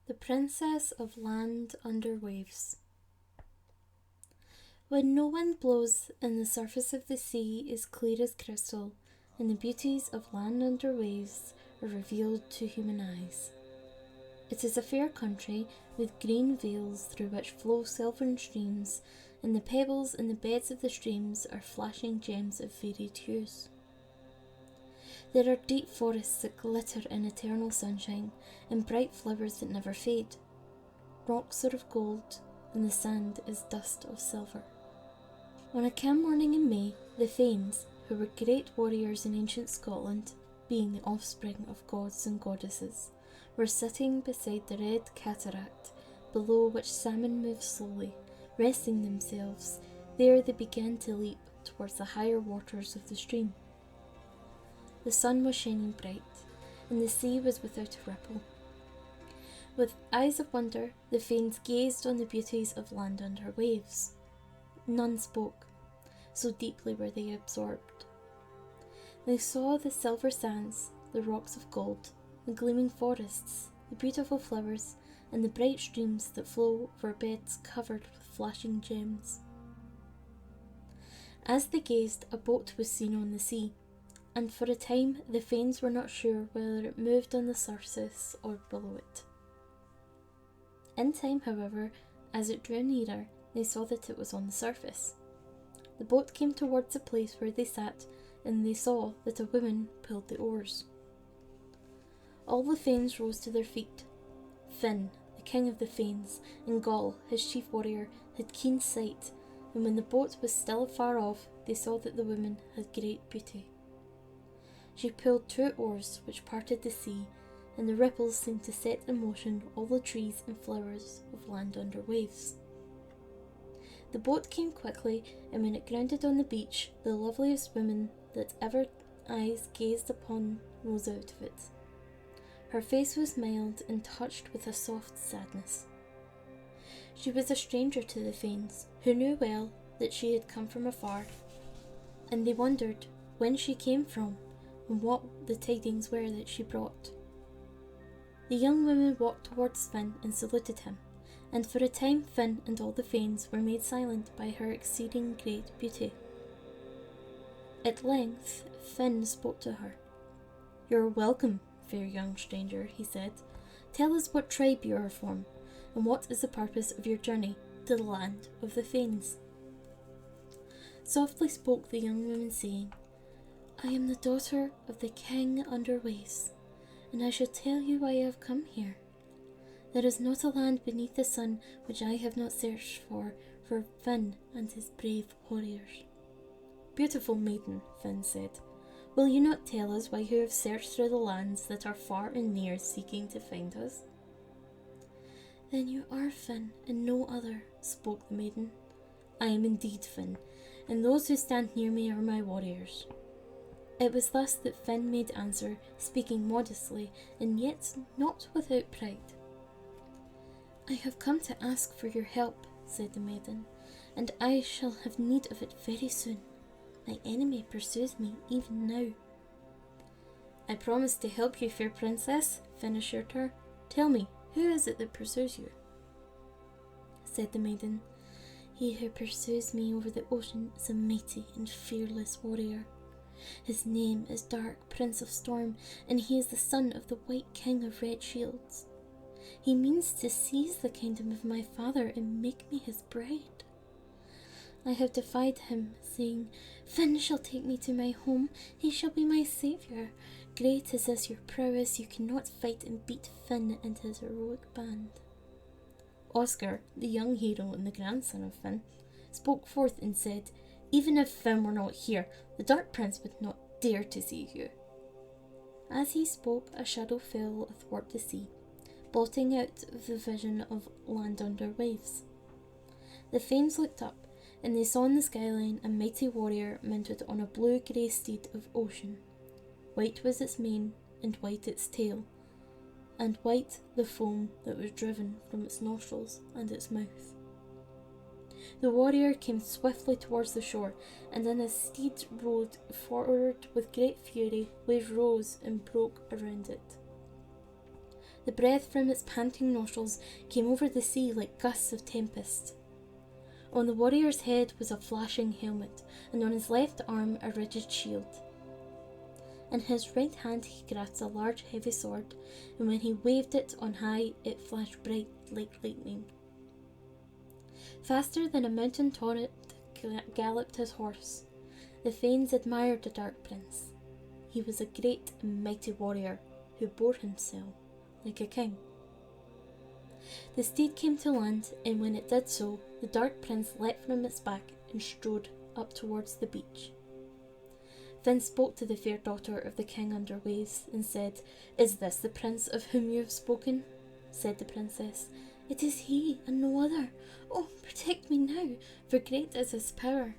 The Princess of Land Under Waves. When no wind blows and the surface of the sea is clear as crystal, and the beauties of land under waves are revealed to human eyes. It is a fair country with green vales through which flow silvern streams, and the pebbles in the beds of the streams are flashing gems of varied hues. There are deep forests that glitter in eternal sunshine, and bright flowers that never fade. Rocks are of gold, and the sand is dust of silver. On a calm morning in May, the Fanes, who were great warriors in ancient Scotland, being the offspring of gods and goddesses, were sitting beside the red cataract, below which salmon move slowly, resting themselves. There they began to leap towards the higher waters of the stream. The sun was shining bright, and the sea was without a ripple. With eyes of wonder, the Fanes gazed on the beauties of land under waves. None spoke, so deeply were they absorbed. They saw the silver sands, the rocks of gold, the gleaming forests, the beautiful flowers, and the bright streams that flow over beds covered with flashing gems. As they gazed, a boat was seen on the sea, and for a time the Fanes were not sure whether it moved on the surface or below it. In time, however, as it drew nearer, they saw that it was on the surface. The boat came towards the place where they sat, and they saw that a woman pulled the oars. All the Fanes rose to their feet. Finn, the king of the Fanes, and Goll, his chief warrior, had keen sight, and when the boat was still far off, they saw that the woman had great beauty. She pulled 2 oars which parted the sea, and the ripples seemed to set in motion all the trees and flowers of land under waves. The boat came quickly, and when it grounded on the beach, the loveliest woman that ever eyes gazed upon rose out of it. Her face was mild and touched with a soft sadness. She was a stranger to the Fanes, who knew well that she had come from afar, and they wondered when she came from and what the tidings were that she brought. The young woman walked towards Finn and saluted him, and for a time Finn and all the Fanes were made silent by her exceeding great beauty. At length Finn spoke to her. "You are welcome, fair young stranger," he said. "Tell us what tribe you are from, and what is the purpose of your journey to the land of the Fanes." Softly spoke the young woman, saying, "I am the daughter of the king under waves, and I shall tell you why I have come here. There is not a land beneath the sun which I have not searched for Finn and his brave warriors." "Beautiful maiden," Finn said, "will you not tell us why you have searched through the lands that are far and near seeking to find us?" "Then you are Finn and no other," spoke the maiden. "I am indeed Finn, and those who stand near me are my warriors." It was thus that Finn made answer, speaking modestly, and yet not without pride. "I have come to ask for your help," said the maiden, "and I shall have need of it very soon. My enemy pursues me even now." "I promise to help you, fair princess," Finn assured her. "Tell me, who is it that pursues you?" Said the maiden, "He who pursues me over the ocean is a mighty and fearless warrior. His name is Dark Prince of Storm, and he is the son of the White King of Red Shields. He means to seize the kingdom of my father and make me his bride. I have defied him, saying, 'Finn shall take me to my home, he shall be my saviour. Great as is your prowess, you cannot fight and beat Finn and his heroic band.' Oscar, the young hero and the grandson of Finn, spoke forth and said, 'Even if Finn were not here, the Dark Prince would not dare to see you.' As he spoke, a shadow fell athwart the sea, blotting out the vision of land under waves. The Fanes looked up, and they saw in the skyline a mighty warrior mounted on a blue-grey steed of ocean. White was its mane, and white its tail, and white the foam that was driven from its nostrils and its mouth. The warrior came swiftly towards the shore, and as his steed rode forward with great fury, waves rose and broke around it. The breath from its panting nostrils came over the sea like gusts of tempest. On the warrior's head was a flashing helmet, and on his left arm a rigid shield. In his right hand he grasped a large heavy sword, and when he waved it on high it flashed bright like lightning. Faster than a mountain torrent galloped his horse. The Fanes admired the Dark Prince. He was a great and mighty warrior who bore himself like a king. The steed came to land, and when it did so, the Dark Prince leapt from its back and strode up towards the beach. Finn spoke to the fair daughter of the king under waves and said, "Is this the prince of whom you have spoken?" Said the princess, "It is he and no other. Oh, protect me now, for great is his power."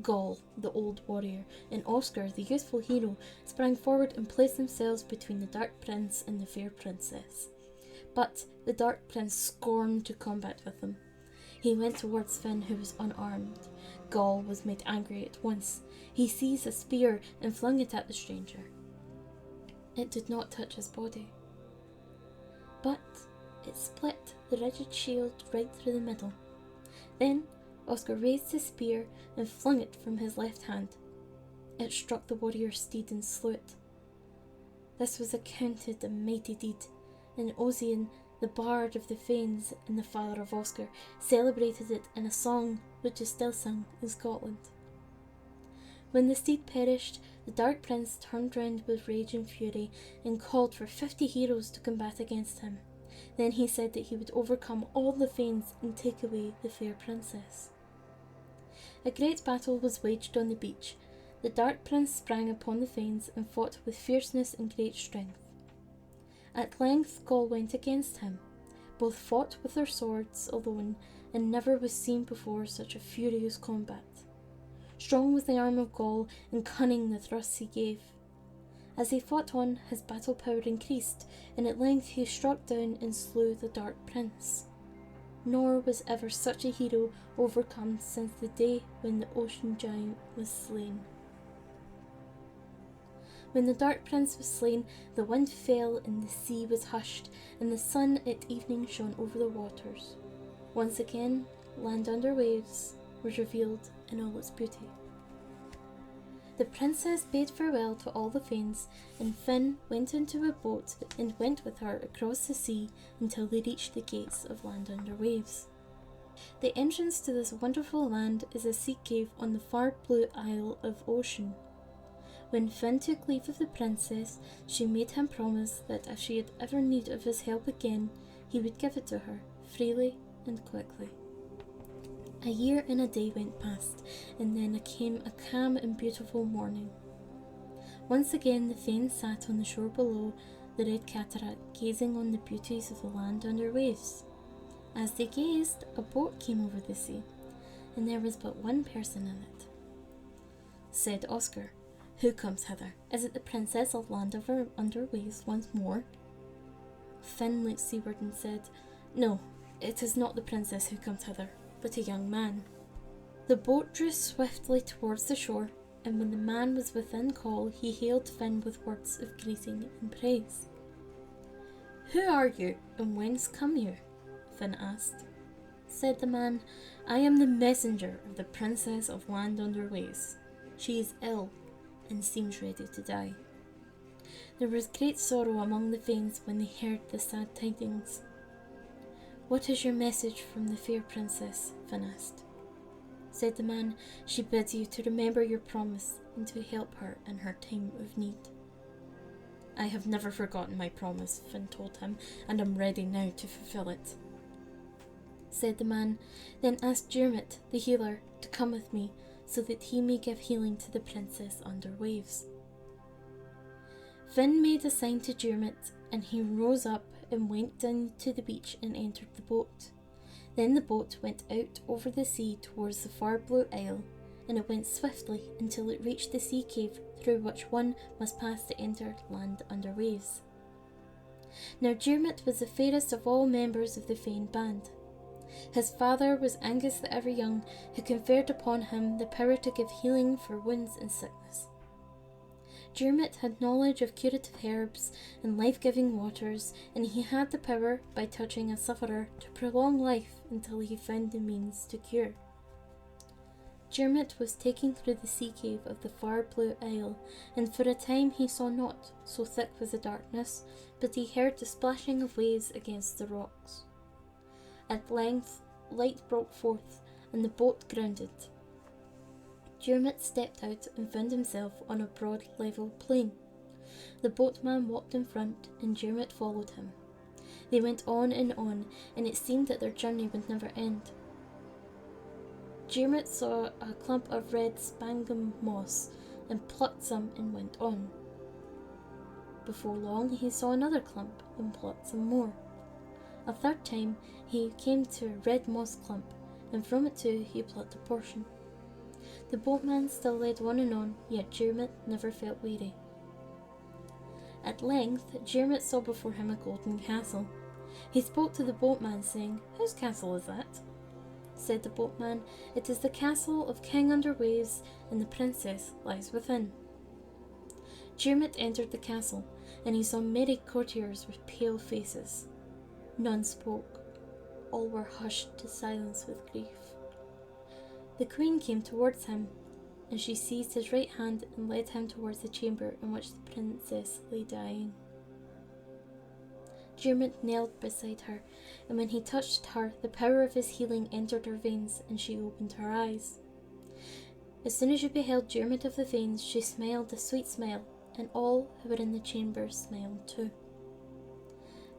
Gaul, the old warrior, and Oscar, the youthful hero, sprang forward and placed themselves between the Dark Prince and the fair princess. But the Dark Prince scorned to combat with them. He went towards Finn, who was unarmed. Gaul was made angry at once. He seized a spear and flung it at the stranger. It did not touch his body, but it split the rigid shield right through the middle. Then Oscar raised his spear and flung it from his left hand. It struck the warrior's steed and slew it. This was accounted a mighty deed, and Ossian, the bard of the Fanes and the father of Oscar, celebrated it in a song which is still sung in Scotland. When the steed perished, the Dark Prince turned round with rage and fury and called for 50 heroes to combat against him. Then he said that he would overcome all the Fanes and take away the fair princess. A great battle was waged on the beach. The Dark Prince sprang upon the Fanes and fought with fierceness and great strength. At length Gaul went against him. Both fought with their swords alone, and never was seen before such a furious combat. Strong was the arm of Gaul, and cunning the thrusts he gave. As he fought on, his battle power increased, and at length he struck down and slew the Dark Prince. Nor was ever such a hero overcome since the day when the ocean giant was slain. When the Dark Prince was slain, the wind fell and the sea was hushed, and the sun at evening shone over the waters. Once again, land under waves was revealed in all its beauty. The princess bade farewell to all the Fanes, and Finn went into a boat and went with her across the sea until they reached the gates of Land Under Waves. The entrance to this wonderful land is a sea cave on the far blue Isle of Ocean. When Finn took leave of the princess, she made him promise that if she had ever need of his help again, he would give it to her, freely and quickly. A year and a day went past, and then came a calm and beautiful morning. Once again the Fanes sat on the shore below the red cataract, gazing on the beauties of the land under waves. As they gazed, a boat came over the sea, and there was but one person in it. Said Oscar, "Who comes hither? Is it the princess of Land Under Waves once more?" Finn looked seaward and said, "No, it is not the princess who comes hither, but a young man." The boat drew swiftly towards the shore, and when the man was within call, he hailed Finn with words of greeting and praise. "Who are you, and whence come you?" Finn asked. Said the man, "I am the messenger of the princess of Land Under Waves. She is ill, and seems ready to die." There was great sorrow among the Fanes when they heard the sad tidings. "What is your message from the fair princess?" Finn asked. Said the man, "She bids you to remember your promise and to help her in her time of need." "I have never forgotten my promise," Finn told him, "and am ready now to fulfill it." Said the man, "Then ask Dermot, the healer, to come with me, so that he may give healing to the princess under waves." Finn made a sign to Dermot, and he rose up and went down to the beach and entered the boat. Then the boat went out over the sea towards the far blue isle, and it went swiftly until it reached the sea cave through which one must pass to enter Land Under Waves. Now Dermot was the fairest of all members of the Fane band. His father was Angus the Ever-Young, who conferred upon him the power to give healing for wounds and sickness. Dermot had knowledge of curative herbs and life-giving waters, and he had the power, by touching a sufferer, to prolong life until he found the means to cure. Dermot was taken through the sea cave of the far blue isle, and for a time he saw naught, so thick was the darkness, but he heard the splashing of waves against the rocks. At length light broke forth, and the boat grounded. Dermot stepped out and found himself on a broad level plain. The boatman walked in front, and Dermot followed him. They went on, and it seemed that their journey would never end. Dermot saw a clump of red spangam moss, and plucked some and went on. Before long he saw another clump, and plucked some more. A third time he came to a red moss clump, and from it too he plucked a portion. The boatman still led on, yet Dermot never felt weary. At length Dermot saw before him a golden castle. He spoke to the boatman, saying, "Whose castle is that?" Said the boatman, "It is the castle of King Under Waves, and the princess lies within." Dermot entered the castle, and he saw many courtiers with pale faces. None spoke. All were hushed to silence with grief. The queen came towards him, and she seized his right hand and led him towards the chamber in which the princess lay dying. Dermot knelt beside her, and when he touched her, the power of his healing entered her veins, and she opened her eyes. As soon as she beheld Dermot of the Veins, she smiled a sweet smile, and all who were in the chamber smiled too.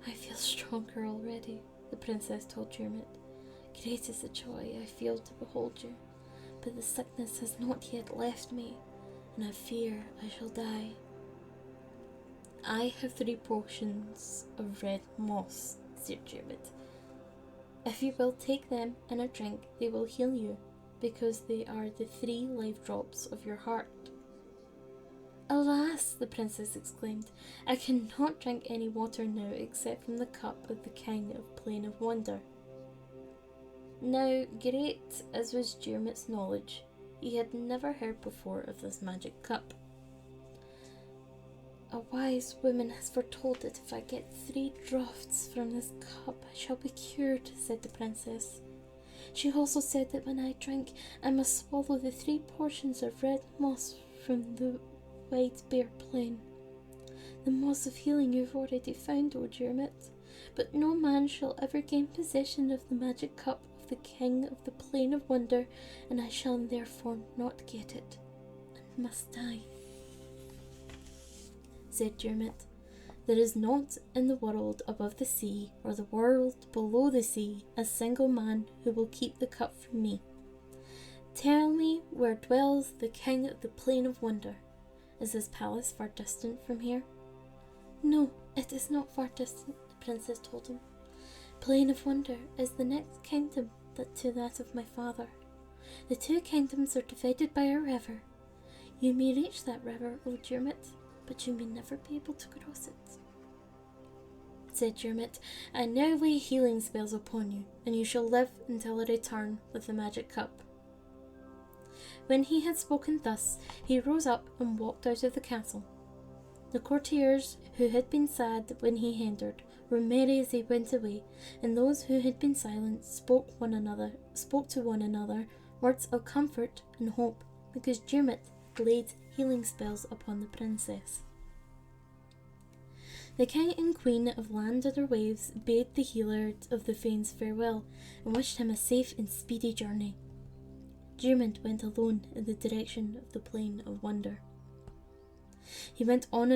"I feel stronger already," the princess told Dermot. "Great is the joy I feel to behold you, but the sickness has not yet left me, and I fear I shall die." "I have 3 portions of red moss," said Dermot. "If you will take them and a drink, they will heal you, because they are the 3 life drops of your heart." "Alas!" the princess exclaimed, "I cannot drink any water now except from the cup of the King of Plain of Wonder." Now, great as was Dermot's knowledge, he had never heard before of this magic cup. "A wise woman has foretold that if I get 3 draughts from this cup, I shall be cured," said the princess. "She also said that when I drink, I must swallow the 3 portions of red moss from the wide bare plain. The moss of healing you've already found, O Dermot, but no man shall ever gain possession of the magic cup of the King of the Plain of Wonder, and I shall therefore not get it, and must die." Said Dermot, "There is not in the world above the sea, or the world below the sea, a single man who will keep the cup from me. Tell me where dwells the King of the Plain of Wonder. Is his palace far distant from here?" "No, it is not far distant," the princess told him. "Plain of Wonder is the next kingdom to that of my father. The 2 kingdoms are divided by a river. You may reach that river, O Dermot, but you may never be able to cross it." Said Dermot, "I now lay healing spells upon you, and you shall live until I return with the magic cup." When he had spoken thus, he rose up and walked out of the castle. The courtiers who had been sad when he entered were merry as he went away, and those who had been silent spoke to one another words of comfort and hope, because Dermot laid healing spells upon the princess. The king and queen of Land Under Waves bade the healer of the Fanes farewell, and wished him a safe and speedy journey. Dermot went alone in the direction of the Plain of Wonder. He went on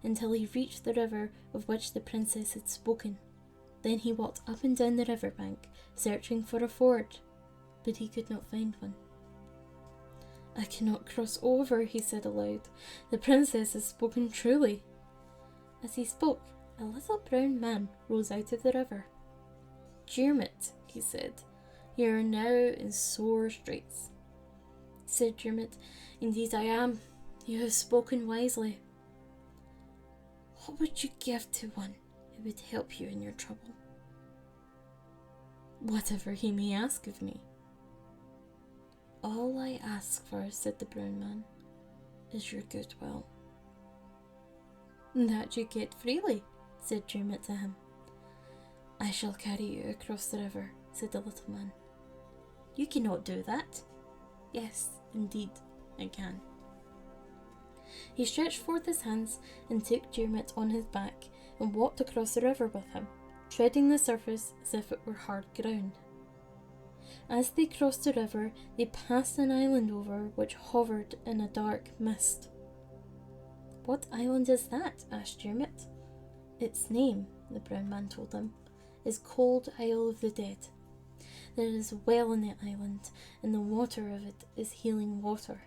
until he reached the river of which the princess had spoken. Then he walked up and down the river bank, searching for a ford, but he could not find one. "I cannot cross over," he said aloud. "The princess has spoken truly." As he spoke, a little brown man rose out of the river. "Dermot," he said, "you are now in sore straits." Said Dermot, "Indeed I am. You have spoken wisely." "What would you give to one who would help you in your trouble?" "Whatever he may ask of me." "All I ask for," said the brown man, "is your goodwill. That you get freely, said Dermot to him. I shall carry you across the river, said the little man. You cannot do that. Yes, indeed, I can. He stretched forth his hands and took Dermot on his back and walked across the river with him, treading the surface as if it were hard ground. As they crossed the river, they passed an island over which hovered in a dark mist. What island is that? Asked Dermot. Its name, the brown man told him, is Cold Isle of the Dead. There is a well in the island, and the water of it is healing water.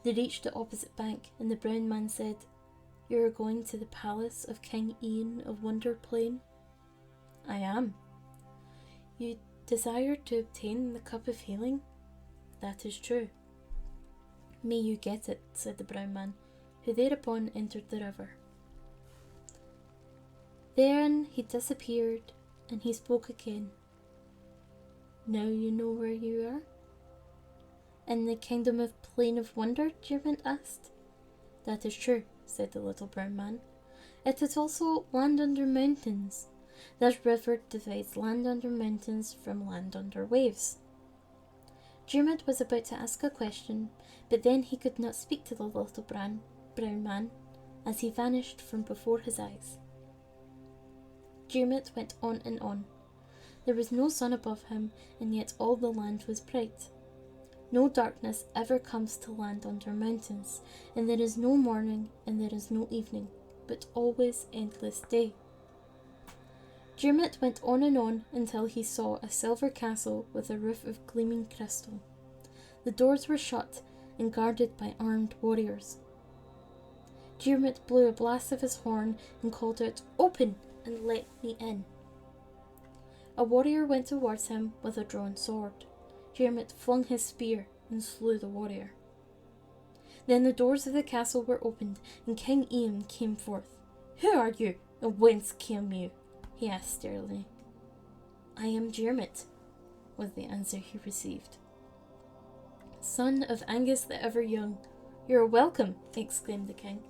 They reached the opposite bank, and the brown man said, You are going to the palace of King Ian of Wonder Plain? I am. You desire to obtain the cup of healing? That is true. May you get it, said the brown man, who thereupon entered the river. Therein he disappeared, and he spoke again. Now you know where you are? In the kingdom of Plain of Wonder? Dermot asked. That is true, said the little brown man. It is also land under mountains. This river divides land under mountains from land under waves. Dermot was about to ask a question, but then he could not speak to the little brown man, as he vanished from before his eyes. Dermot went on and on. There was no sun above him, and yet all the land was bright. No darkness ever comes to land under mountains, and there is no morning and there is no evening, but always endless day. Dermot went on and on until he saw a silver castle with a roof of gleaming crystal. The doors were shut and guarded by armed warriors. Dermot blew a blast of his horn and called out, Open and let me in. A warrior went towards him with a drawn sword. Dermot flung his spear and slew the warrior. Then the doors of the castle were opened, and King Ian came forth. Who are you, and whence came you? He asked sternly. I am Dermot, was the answer he received. Son of Angus the Ever-Young, you are welcome, exclaimed the king.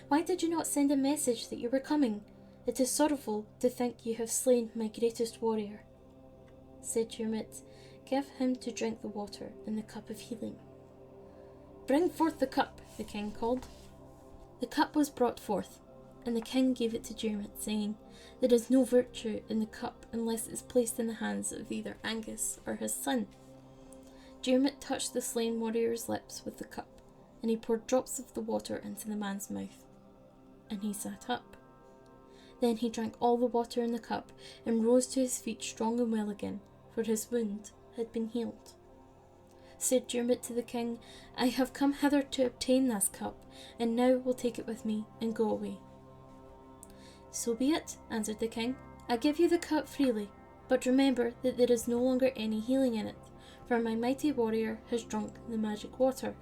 Why did you not send a message that you were coming? It is sorrowful to think you have slain my greatest warrior. Said Dermot, Give him to drink the water in the cup of healing. Bring forth the cup, the king called. The cup was brought forth, and the king gave it to Dermot, saying, There is no virtue in the cup unless it is placed in the hands of either Angus or his son. Dermot touched the slain warrior's lips with the cup, and he poured drops of the water into the man's mouth. And he sat up. Then he drank all the water in the cup, and rose to his feet strong and well again, for his wound had been healed. Said Dermot to the king, I have come hither to obtain this cup, and now will take it with me and go away. So be it, answered the king. I give you the cup freely, but remember that there is no longer any healing in it, for my mighty warrior has drunk the magic water.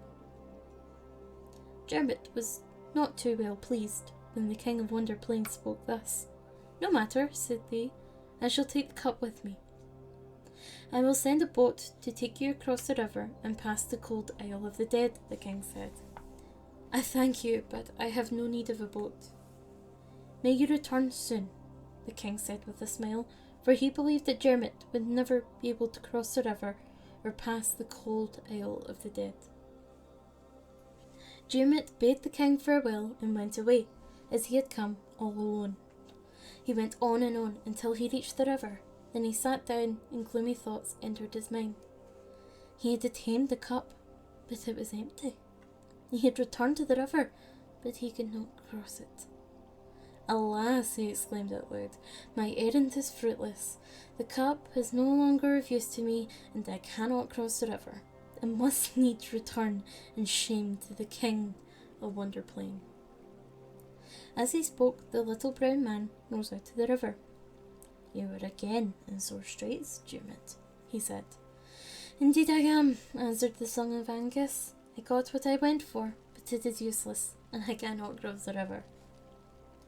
Dermot was not too well pleased when the king of Wonder Plain spoke thus. No matter, said they, I shall take the cup with me. I will send a boat to take you across the river and past the Cold Isle of the Dead, the king said. I thank you, but I have no need of a boat. May you return soon, the king said with a smile, for he believed that Dermot would never be able to cross the river or pass the Cold Isle of the Dead. Dermot bade the king farewell and went away, as he had come, all alone. He went on and on until he reached the river. Then he sat down, and gloomy thoughts entered his mind. He had attained the cup, but it was empty. He had returned to the river, but he could not cross it. Alas, he exclaimed out loud, my errand is fruitless. The cup is no longer of use to me, and I cannot cross the river. I must needs return in shame to the king of Wonder Plain. As he spoke, the little brown man rose out of the river. You are again in sore straits, Dermot, he said. Indeed I am, answered the son of Angus. I got what I went for, but it is useless, and I cannot cross the river.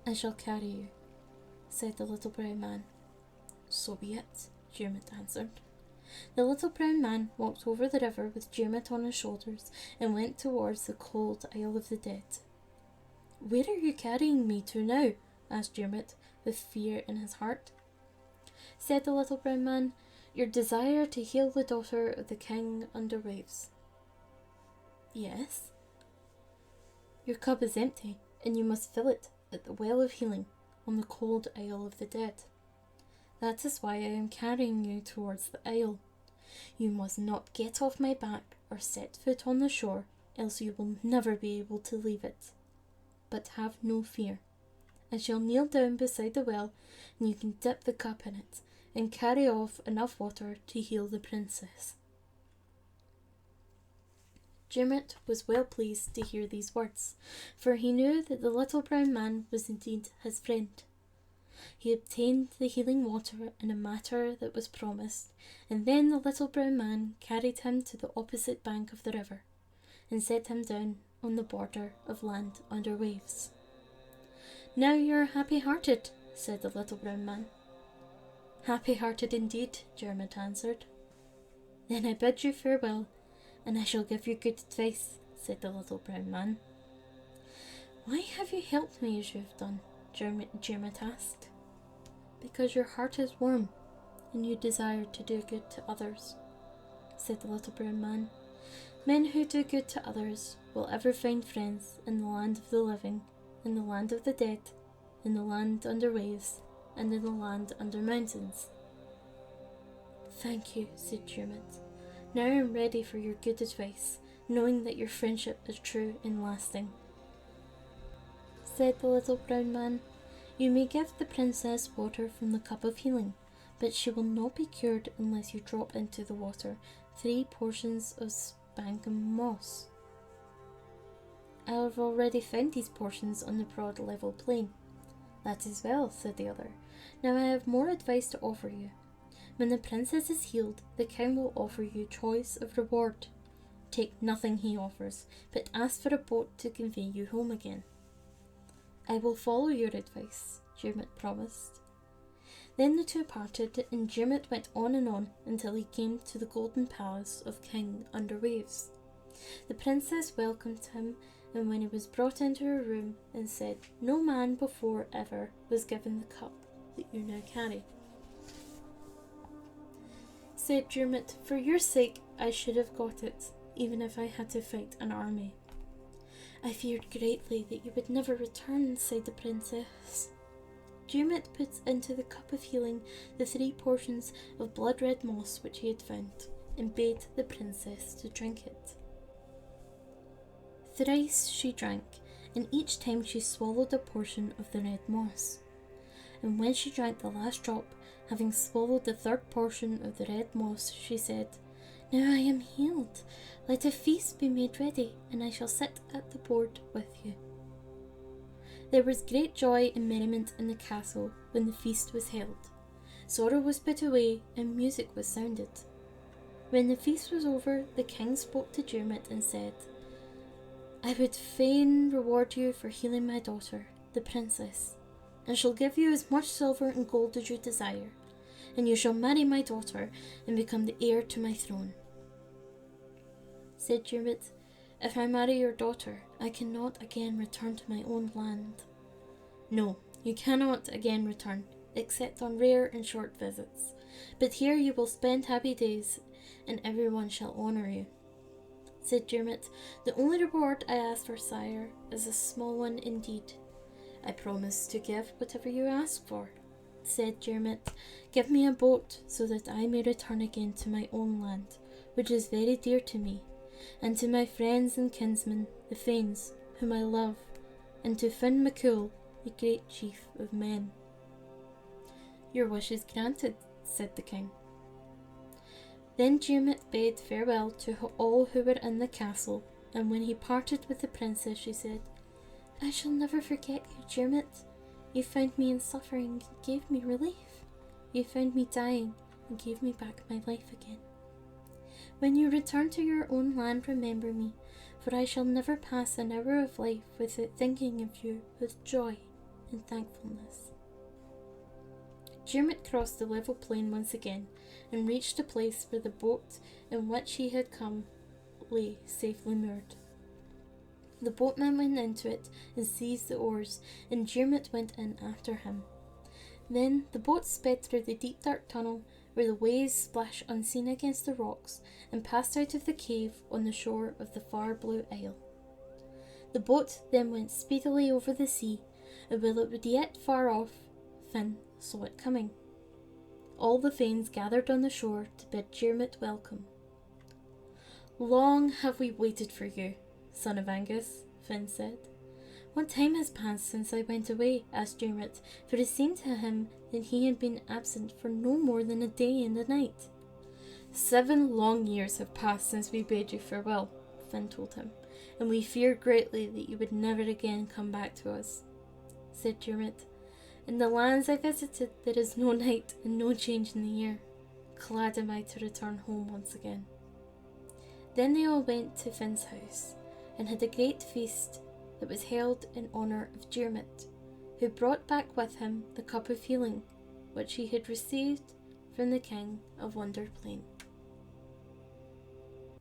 I shall carry you, said the little brown man. So be it, Dermot answered. The little brown man walked over the river with Dermot on his shoulders and went towards the Cold Isle of the Dead. Where are you carrying me to now? Asked Dermot, with fear in his heart. Said the little brown man, Your desire to heal the daughter of the king under waves. Yes. Your cup is empty, and you must fill it at the well of healing on the cold Isle of the Dead. That is why I am carrying you towards the isle. You must not get off my back or set foot on the shore, else you will never be able to leave it. But have no fear. I shall kneel down beside the well, and you can dip the cup in it, and carry off enough water to heal the princess. Dermot was well pleased to hear these words, for he knew that the little brown man was indeed his friend. He obtained the healing water in a manner that was promised, and then the little brown man carried him to the opposite bank of the river, and set him down on the border of land under waves. Now you are happy-hearted, said the little brown man. Happy-hearted indeed, Dermot answered. Then I bid you farewell, and I shall give you good advice, said the little brown man. Why have you helped me as you have done? Dermot asked. Because your heart is warm, and you desire to do good to others, said the little brown man. Men who do good to others will ever find friends in the land of the living, in the land of the dead, in the land under waves, and in the land under mountains. Thank you, said Dermot. Now I am ready for your good advice, knowing that your friendship is true and lasting. Said the little brown man, You may give the princess water from the cup of healing, but she will not be cured unless you drop into the water 3 portions of spankum moss. I have already found these portions on the broad level plain. That is well, said the other. Now I have more advice to offer you. When the princess is healed, the king will offer you choice of reward. Take nothing he offers, but ask for a boat to convey you home again. I will follow your advice, Dermot promised. Then the two parted, and Dermot went on and on until he came to the golden palace of King Under Waves. The princess welcomed him, and when he was brought into her room and said, No man before ever was given the cup that you now carry. Said Dermot, For your sake I should have got it, even if I had to fight an army. I feared greatly that you would never return, said the princess. Dermot put into the cup of healing the 3 portions of blood-red moss which he had found, and bade the princess to drink it. Thrice she drank, and each time she swallowed a portion of the red moss. And when she drank the last drop, having swallowed the 3rd portion of the red moss, she said, Now I am healed. Let a feast be made ready, and I shall sit at the board with you. There was great joy and merriment in the castle when the feast was held. Sorrow was put away, and music was sounded. When the feast was over, the king spoke to Dermot and said, I would fain reward you for healing my daughter, the princess, and shall give you as much silver and gold as you desire, and you shall marry my daughter and become the heir to my throne. Said Dermot, If I marry your daughter, I cannot again return to my own land. No, you cannot again return, except on rare and short visits, but here you will spend happy days, and everyone shall honour you. Said Dermot, The only reward I ask for, sire, is a small one indeed. I promise to give whatever you ask for. Said Dermot, Give me a boat, so that I may return again to my own land, which is very dear to me, and to my friends and kinsmen, the Fanes, whom I love, and to Finn MacCool, the great chief of men. Your wish is granted, said the king. Then Dermot bade farewell to all who were in the castle, and when he parted with the princess, she said, I shall never forget you, Dermot. You found me in suffering and gave me relief. You found me dying and gave me back my life again. When you return to your own land, remember me, for I shall never pass an hour of life without thinking of you with joy and thankfulness. Dermot crossed the level plain once again, and reached a place where the boat in which he had come lay safely moored. The boatman went into it and seized the oars, and Dermot went in after him. Then the boat sped through the deep dark tunnel where the waves splashed unseen against the rocks, and passed out of the cave on the shore of the far blue isle. The boat then went speedily over the sea, and while it was yet far off, Finn saw it coming. All the Fanes gathered on the shore to bid Dermot welcome. "Long have we waited for you, son of Angus," Finn said. "What time has passed since I went away?" asked Dermot, for it seemed to him that he had been absent for no more than a day and a night. 7 long years have passed since we bade you farewell," Finn told him, "and we feared greatly that you would never again come back to us," said Dermot. "In the lands I visited there is no night and no change in the year. Glad am I to return home once again." Then they all went to Finn's house, and had a great feast that was held in honour of Dermot, who brought back with him the cup of healing, which he had received from the King of Wonder Plain.